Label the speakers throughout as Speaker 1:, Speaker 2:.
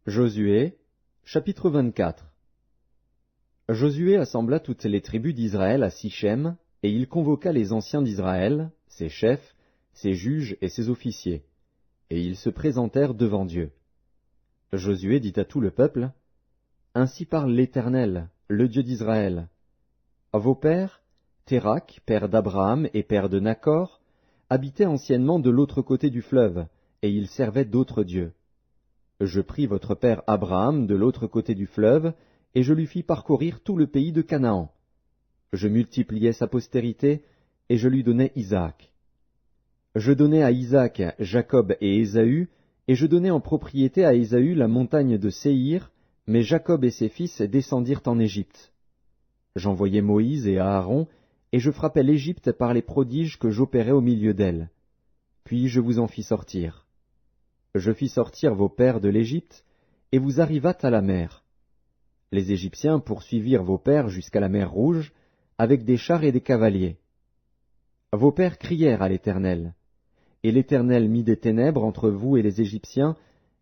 Speaker 1: Josué, chapitre 24. Josué assembla toutes les tribus d'Israël à Sichem, et il convoqua les anciens d'Israël, ses chefs, ses juges et ses officiers. Et ils se présentèrent devant Dieu. Josué dit à tout le peuple, « Ainsi parle l'Éternel, le Dieu d'Israël. Vos pères, Térakh, père d'Abraham et père de Nakhor, habitaient anciennement de l'autre côté du fleuve, et ils servaient d'autres dieux. Je pris votre père Abraham de l'autre côté du fleuve, et je lui fis parcourir tout le pays de Canaan. Je multipliai sa postérité, et je lui donnai Isaac. Je donnai à Isaac Jacob et Ésaü, et je donnai en propriété à Ésaü la montagne de Séhir, mais Jacob et ses fils descendirent en Égypte. J'envoyai Moïse et Aaron, et je frappai l'Égypte par les prodiges que j'opérais au milieu d'elle. Puis je vous en fis sortir. Je fis sortir vos pères de l'Égypte, et vous arrivâtes à la mer. Les Égyptiens poursuivirent vos pères jusqu'à la mer Rouge, avec des chars et des cavaliers. Vos pères crièrent à l'Éternel, et l'Éternel mit des ténèbres entre vous et les Égyptiens,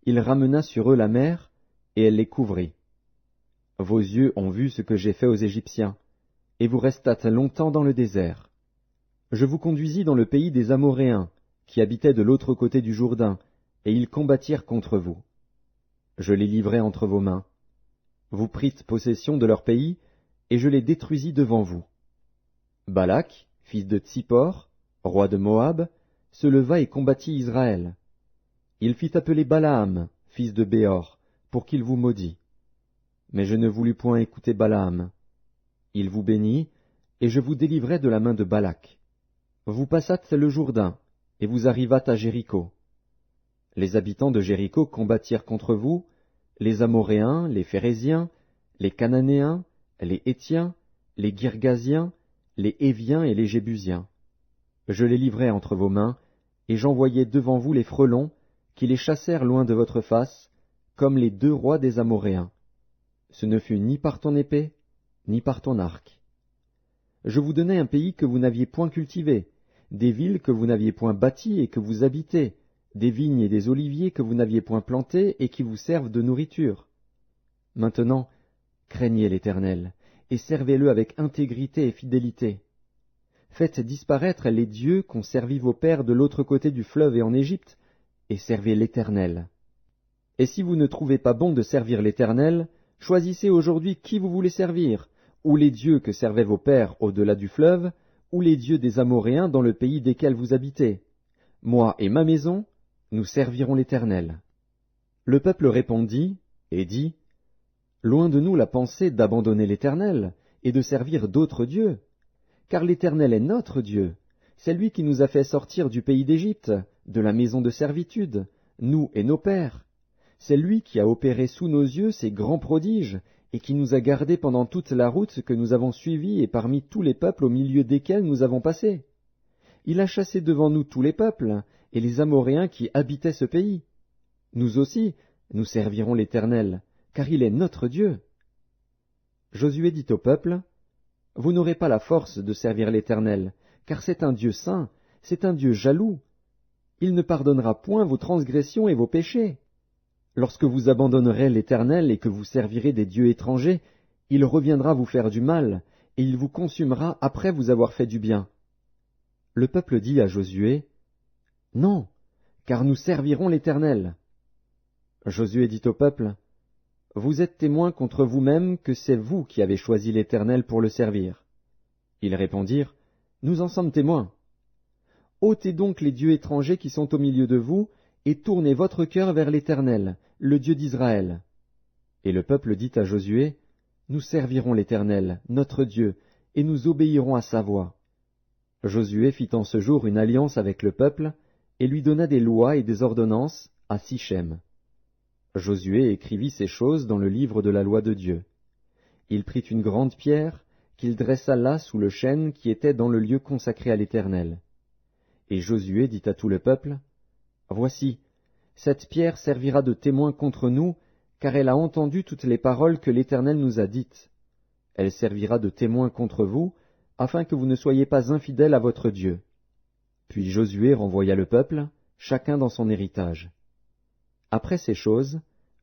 Speaker 1: il ramena sur eux la mer, et elle les couvrit. Vos yeux ont vu ce que j'ai fait aux Égyptiens, et vous restâtes longtemps dans le désert. Je vous conduisis dans le pays des Amoréens, qui habitaient de l'autre côté du Jourdain, et ils combattirent contre vous. Je les livrai entre vos mains. Vous prîtes possession de leur pays, et je les détruisis devant vous. Balak, fils de Tsippor, roi de Moab, se leva et combattit Israël. Il fit appeler Balaam, fils de Béor, pour qu'il vous maudît. Mais je ne voulus point écouter Balaam. Il vous bénit, et je vous délivrai de la main de Balak. Vous passâtes le Jourdain, et vous arrivâtes à Jéricho. Les habitants de Jéricho combattirent contre vous, les Amoréens, les Phéréziens, les Cananéens, les Hétiens, les Girgasiens, les Héviens et les Jébusiens. Je les livrai entre vos mains, et j'envoyai devant vous les frelons, qui les chassèrent loin de votre face, comme les 2 rois des Amoréens. Ce ne fut ni par ton épée, ni par ton arc. Je vous donnai un pays que vous n'aviez point cultivé, des villes que vous n'aviez point bâties et que vous habitez, des vignes et des oliviers que vous n'aviez point plantés et qui vous servent de nourriture. Maintenant, craignez l'Éternel, et servez-le avec intégrité et fidélité. Faites disparaître les dieux qu'ont servi vos pères de l'autre côté du fleuve et en Égypte, et servez l'Éternel. Et si vous ne trouvez pas bon de servir l'Éternel, choisissez aujourd'hui qui vous voulez servir, ou les dieux que servaient vos pères au-delà du fleuve, ou les dieux des Amoréens dans le pays desquels vous habitez. Moi et ma maison, nous servirons l'Éternel. Le peuple répondit et dit, Loin de nous la pensée d'abandonner l'Éternel et de servir d'autres dieux, car l'Éternel est notre Dieu, c'est lui qui nous a fait sortir du pays d'Égypte, de la maison de servitude, nous et nos pères. C'est lui qui a opéré sous nos yeux ces grands prodiges, et qui nous a gardés pendant toute la route que nous avons suivie et parmi tous les peuples au milieu desquels nous avons passé. Il a chassé devant nous tous les peuples, et les Amoréens qui habitaient ce pays. Nous aussi, nous servirons l'Éternel, car il est notre Dieu. Josué dit au peuple, Vous n'aurez pas la force de servir l'Éternel, car c'est un Dieu saint, c'est un Dieu jaloux. Il ne pardonnera point vos transgressions et vos péchés. Lorsque vous abandonnerez l'Éternel et que vous servirez des dieux étrangers, il reviendra vous faire du mal, et il vous consumera après vous avoir fait du bien. Le peuple dit à Josué, Non, car nous servirons l'Éternel. Josué dit au peuple, Vous êtes témoins contre vous-même que c'est vous qui avez choisi l'Éternel pour le servir. Ils répondirent, Nous en sommes témoins. Ôtez donc les dieux étrangers qui sont au milieu de vous, et tournez votre cœur vers l'Éternel, le Dieu d'Israël. Et le peuple dit à Josué, Nous servirons l'Éternel, notre Dieu, et nous obéirons à sa voix. Josué fit en ce jour une alliance avec le peuple, et lui donna des lois et des ordonnances à Sichem. Josué écrivit ces choses dans le livre de la loi de Dieu. Il prit une grande pierre, qu'il dressa là sous le chêne qui était dans le lieu consacré à l'Éternel. Et Josué dit à tout le peuple, Voici, cette pierre servira de témoin contre nous, car elle a entendu toutes les paroles que l'Éternel nous a dites. Elle servira de témoin contre vous, afin que vous ne soyez pas infidèles à votre Dieu. Puis Josué renvoya le peuple, chacun dans son héritage. Après ces choses,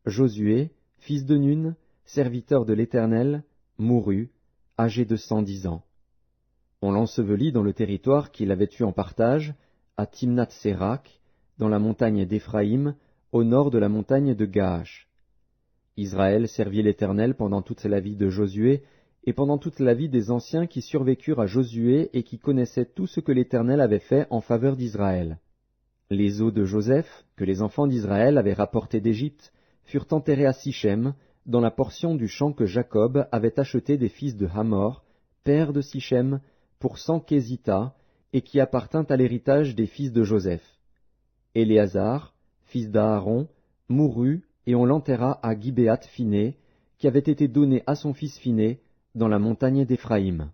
Speaker 1: Josué, fils de Nun, serviteur de l'Éternel, mourut, âgé de 110 ans. On l'ensevelit dans le territoire qu'il avait eu en partage, à Timnath-Sérak, dans la montagne d'Éphraïm, au nord de la montagne de Gaash. Israël servit l'Éternel pendant toute la vie de Josué, et pendant toute la vie des anciens qui survécurent à Josué et qui connaissaient tout ce que l'Éternel avait fait en faveur d'Israël. Les os de Joseph, que les enfants d'Israël avaient rapportés d'Égypte, furent enterrés à Sichem, dans la portion du champ que Jacob avait acheté des fils de Hamor, père de Sichem, pour 100 késitas, et qui appartint à l'héritage des fils de Joseph. Éléazar, fils d'Aaron, mourut, et on l'enterra à Gibéath Phiné, qui avait été donné à son fils Phiné, dans la montagne d'Éphraïm.